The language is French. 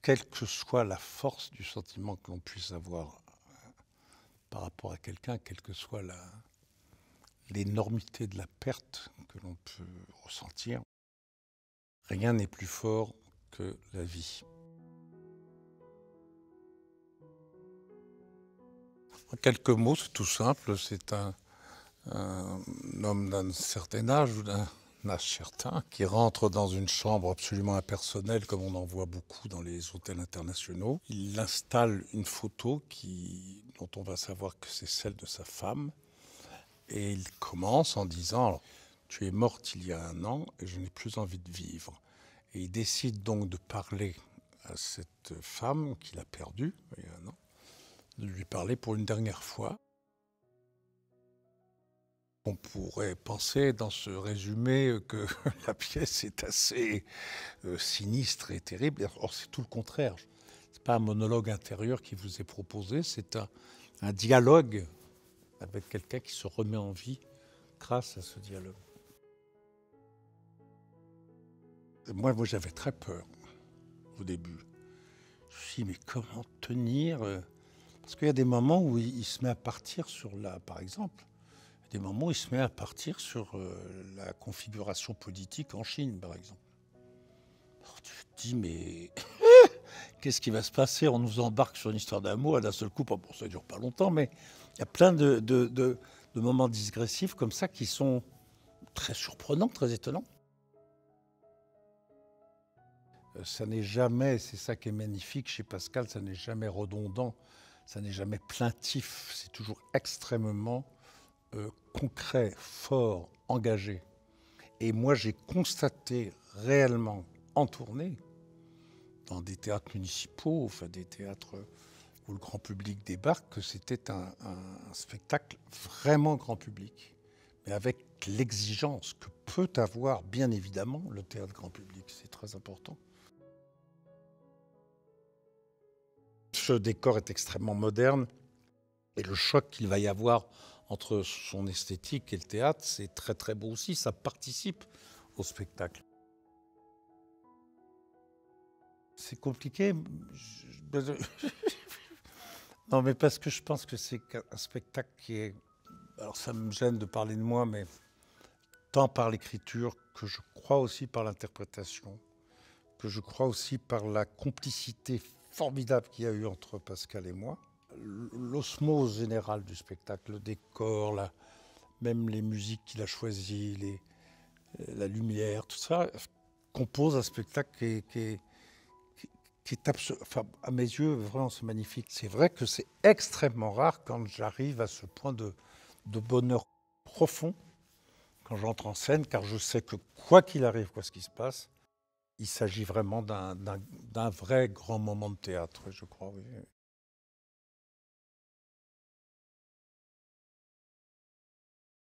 quelle que soit la force du sentiment que l'on puisse avoir par rapport à quelqu'un, quelle que soit l'énormité de la perte que l'on peut ressentir, rien n'est plus fort que la vie. En quelques mots, c'est tout simple, c'est un homme d'un certain âge ou d'un âge certain qui rentre dans une chambre absolument impersonnelle comme on en voit beaucoup dans les hôtels internationaux. Il installe une photo dont on va savoir que c'est celle de sa femme et il commence en disant alors, tu es morte il y a 1 an et je n'ai plus envie de vivre. Et il décide donc de parler à cette femme qu'il a perdue il y a 1 an, de lui parler pour une dernière fois. On pourrait penser dans ce résumé que la pièce est assez sinistre et terrible. Or, c'est tout le contraire. Ce n'est pas un monologue intérieur qui vous est proposé, c'est un dialogue avec quelqu'un qui se remet en vie grâce à ce dialogue. Et moi, j'avais très peur au début. Je me suis dit, mais comment tenir Parce qu'il y a des moments où il se met à partir sur par exemple, des moments où il se met à partir sur la configuration politique en Chine, par exemple. Alors, tu te dis, mais qu'est-ce qui va se passer? On nous embarque sur une histoire d'amour et d'un seul coup, bon, ça ne dure pas longtemps, mais il y a plein de moments digressifs comme ça qui sont très surprenants, très étonnants. Ça n'est jamais, c'est ça qui est magnifique chez Pascal, ça n'est jamais redondant, ça n'est jamais plaintif, c'est toujours extrêmement concret, fort, engagé. Et moi, j'ai constaté réellement en tournée, dans des théâtres municipaux, enfin des théâtres où le grand public débarque, que c'était un spectacle vraiment grand public, mais avec l'exigence que peut avoir, bien évidemment, le théâtre grand public. C'est très important. Ce décor est extrêmement moderne et le choc qu'il va y avoir entre son esthétique et le théâtre, c'est très très beau aussi, ça participe au spectacle. C'est compliqué. Non, mais parce que je pense que c'est un spectacle qui est... Alors ça me gêne de parler de moi, mais tant par l'écriture que je crois aussi par l'interprétation, que je crois aussi par la complicité formidable qu'il y a eu entre Pascal et moi. L'osmose générale du spectacle, le décor, même les musiques qu'il a choisies, la lumière, tout ça, compose un spectacle qui est enfin, à mes yeux, vraiment, c'est magnifique. C'est vrai que c'est extrêmement rare quand j'arrive à ce point de bonheur profond, quand j'entre en scène, car je sais que quoi qu'il arrive, quoi ce qui se passe, il s'agit vraiment d'un vrai grand moment de théâtre, je crois. Oui.